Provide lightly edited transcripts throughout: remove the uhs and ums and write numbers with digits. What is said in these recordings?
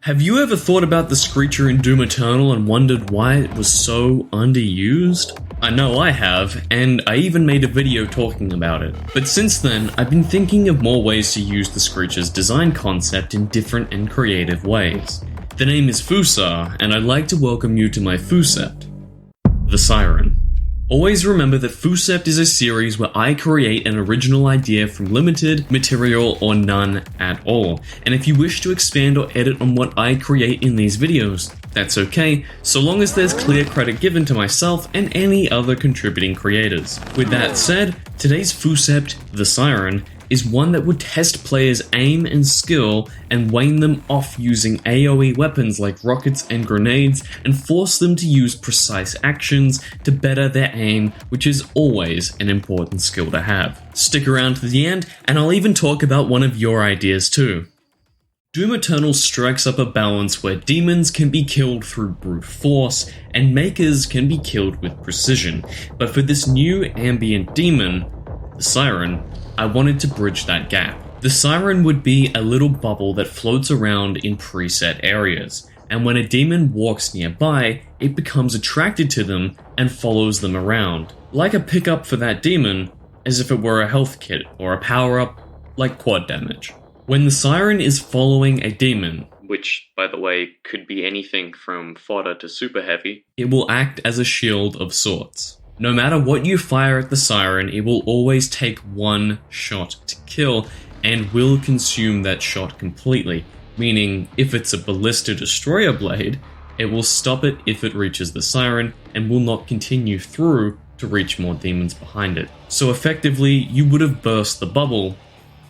Have you ever thought about the Screecher in Doom Eternal and wondered why it was so underused? I know I have, and I even made a video talking about it. But since then, I've been thinking of more ways to use the Screecher's design concept in different and creative ways. The name is FooSarr, and I'd like to welcome you to my FooCept, the Siren. Always remember that FooCept is a series where I create an original idea from limited material or none at all. And if you wish to expand or edit on what I create in these videos, that's okay, so long as there's clear credit given to myself and any other contributing creators. With that said, today's FooCept, the Siren, is one that would test players' aim and skill and wane them off using AoE weapons like rockets and grenades and force them to use precise actions to better their aim, which is always an important skill to have. Stick around to the end and I'll even talk about one of your ideas too. Doom Eternal strikes up a balance where demons can be killed through brute force and makers can be killed with precision, but for this new ambient demon, the Siren, I wanted to bridge that gap. The Siren would be a little bubble that floats around in preset areas, and when a demon walks nearby, it becomes attracted to them and follows them around, like a pickup for that demon, as if it were a health kit or a power-up like quad damage. When the Siren is following a demon, which, by the way, could be anything from fodder to super heavy, it will act as a shield of sorts. No matter what you fire at the Siren, it will always take one shot to kill and will consume that shot completely, meaning if it's a ballista destroyer blade, it will stop it if it reaches the Siren and will not continue through to reach more demons behind it. So effectively, you would have burst the bubble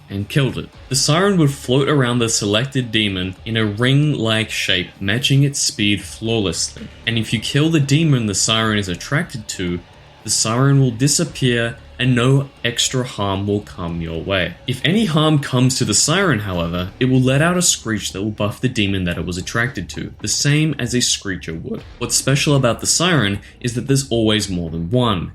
and killed it. The Siren would float around the selected demon in a ring-like shape, matching its speed flawlessly. And if you kill the demon the Siren is attracted to, the Siren will disappear and no extra harm will come your way. If any harm comes to the Siren, however, it will let out a screech that will buff the demon that it was attracted to, the same as a Screecher would. What's special about the Siren is that there's always more than one,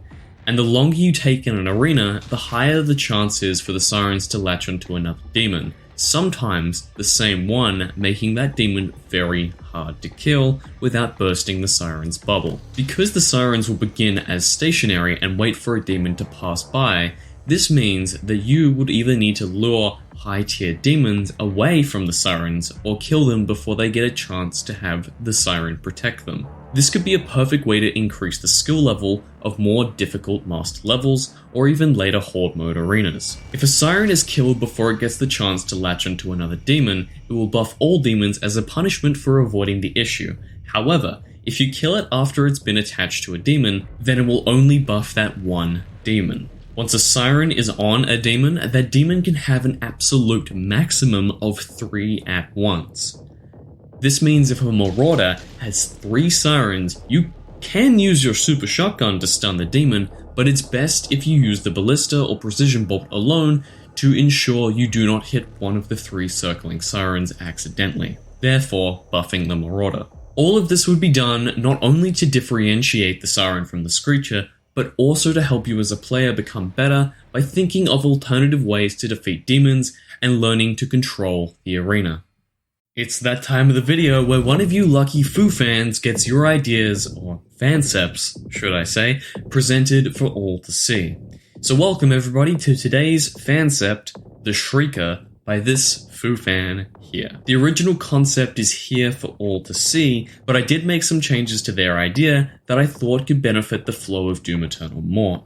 and the longer you take in an arena, the higher the chance is for the Sirens to latch onto another demon. Sometimes the same one, making that demon very hard to kill without bursting the Siren's bubble. Because the Sirens will begin as stationary and wait for a demon to pass by, this means that you would either need to lure high-tier demons away from the Sirens or kill them before they get a chance to have the Siren protect them. This could be a perfect way to increase the skill level of more difficult master levels or even later horde mode arenas. If a Siren is killed before it gets the chance to latch onto another demon, it will buff all demons as a punishment for avoiding the issue. However, if you kill it after it's been attached to a demon, then it will only buff that one demon. Once a Siren is on a demon, that demon can have an absolute maximum of 3 at once. This means if a Marauder has 3 Sirens, you can use your super shotgun to stun the demon, but it's best if you use the ballista or precision bolt alone to ensure you do not hit one of the 3 circling Sirens accidentally, therefore buffing the Marauder. All of this would be done not only to differentiate the Siren from the Screecher, but also to help you as a player become better by thinking of alternative ways to defeat demons and learning to control the arena. It's that time of the video where one of you lucky FooFans gets your ideas, or FanCepts, should I say, presented for all to see. So welcome everybody to today's FanCept, the Shrieker, by this FooFan here. The original concept is here for all to see, but I did make some changes to their idea that I thought could benefit the flow of Doom Eternal more.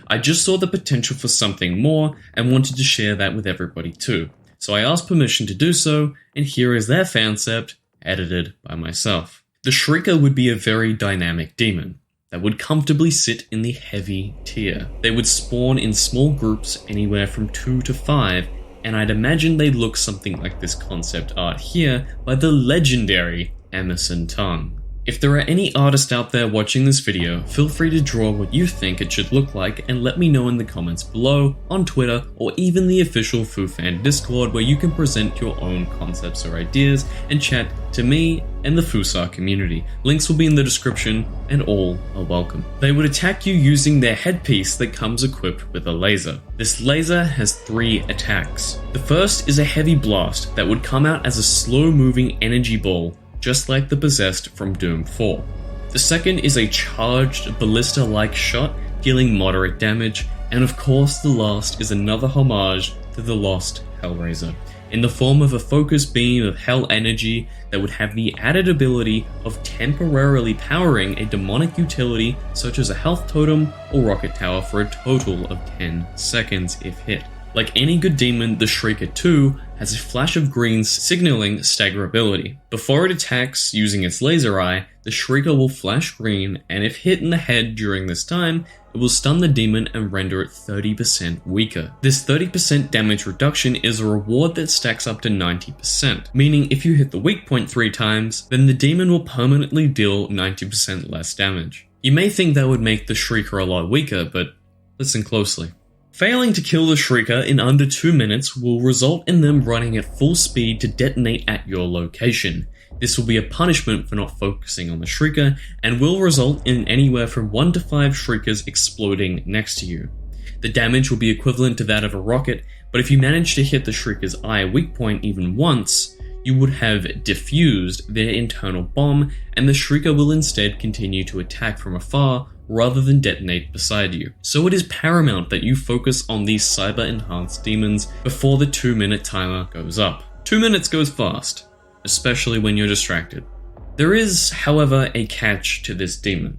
I just saw the potential for something more and wanted to share that with everybody too. So I asked permission to do so, and here is their FanCept, edited by myself. The Shrieker would be a very dynamic demon that would comfortably sit in the heavy tier. They would spawn in small groups anywhere from 2 to 5, and I'd imagine they'd look something like this concept art here by the legendary Emerson Tongue. If there are any artists out there watching this video, feel free to draw what you think it should look like and let me know in the comments below, on Twitter, or even the official FooFan Discord where you can present your own concepts or ideas and chat to me and the FooSarr community. Links will be in the description, and all are welcome. They would attack you using their headpiece that comes equipped with a laser. This laser has 3 attacks. The first is a heavy blast that would come out as a slow-moving energy ball, just like the Possessed from Doom 4. The second is a charged, ballista-like shot, dealing moderate damage, and of course the last is another homage to the lost Hellraiser, in the form of a focus beam of hell energy that would have the added ability of temporarily powering a demonic utility such as a health totem or rocket tower for a total of 10 seconds if hit. Like any good demon, the Shrieker 2 has a flash of green signaling staggerability. Before it attacks using its laser eye, the Shrieker will flash green, and if hit in the head during this time, it will stun the demon and render it 30% weaker. This 30% damage reduction is a reward that stacks up to 90%, meaning if you hit the weak point 3 times, then the demon will permanently deal 90% less damage. You may think that would make the Shrieker a lot weaker, but listen closely. Failing to kill the Shrieker in under 2 minutes will result in them running at full speed to detonate at your location. This will be a punishment for not focusing on the Shrieker, and will result in anywhere from 1 to 5 Shriekers exploding next to you. The damage will be equivalent to that of a rocket, but if you manage to hit the Shrieker's eye weak point even once, you would have diffused their internal bomb, and the Shrieker will instead continue to attack from afar rather than detonate beside you. So it is paramount that you focus on these cyber-enhanced demons before the 2-minute timer goes up. 2 minutes goes fast, especially when you're distracted. There is, however, a catch to this demon.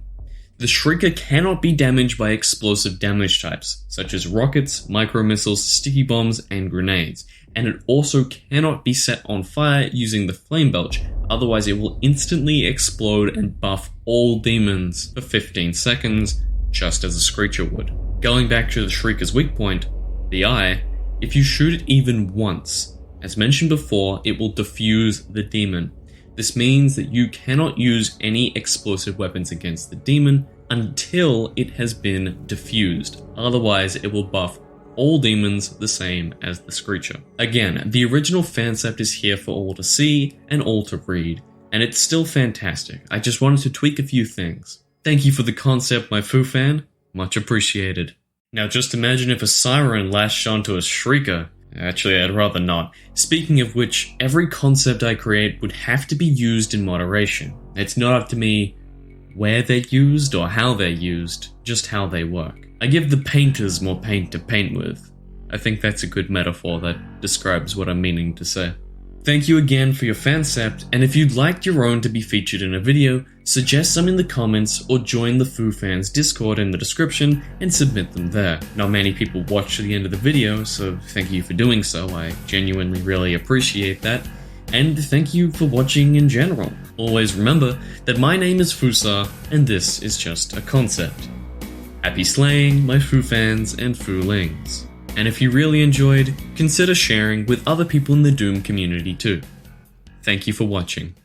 The Shrieker cannot be damaged by explosive damage types, such as rockets, micro-missiles, sticky bombs, and grenades, and it also cannot be set on fire using the Flame Belch, otherwise it will instantly explode and buff all demons for 15 seconds, just as a Screecher would. Going back to the Shrieker's weak point, the eye, if you shoot it even once, as mentioned before, it will diffuse the demon. This means that you cannot use any explosive weapons against the demon until it has been diffused, otherwise it will buff all demons the same as the Screecher. Again, the original FanCept is here for all to see and all to read, and it's still fantastic. I just wanted to tweak a few things. Thank you for the concept, my FooFan. Much appreciated. Now just imagine if a Siren latched onto a Shrieker. Actually, I'd rather not. Speaking of which, every concept I create would have to be used in moderation. It's not up to me where they're used or how they're used, just how they work. I give the painters more paint to paint with. I think that's a good metaphor that describes what I'm meaning to say. Thank you again for your FanCept, and if you'd like your own to be featured in a video, suggest some in the comments or join the FooFans Discord in the description and submit them there. Not many people watch to the end of the video, so thank you for doing so. I genuinely really appreciate that. And thank you for watching in general. Always remember that my name is FooSarr, and this is just a concept. Happy slaying, my FooFans and Foolings. And if you really enjoyed, consider sharing with other people in the Doom community too. Thank you for watching.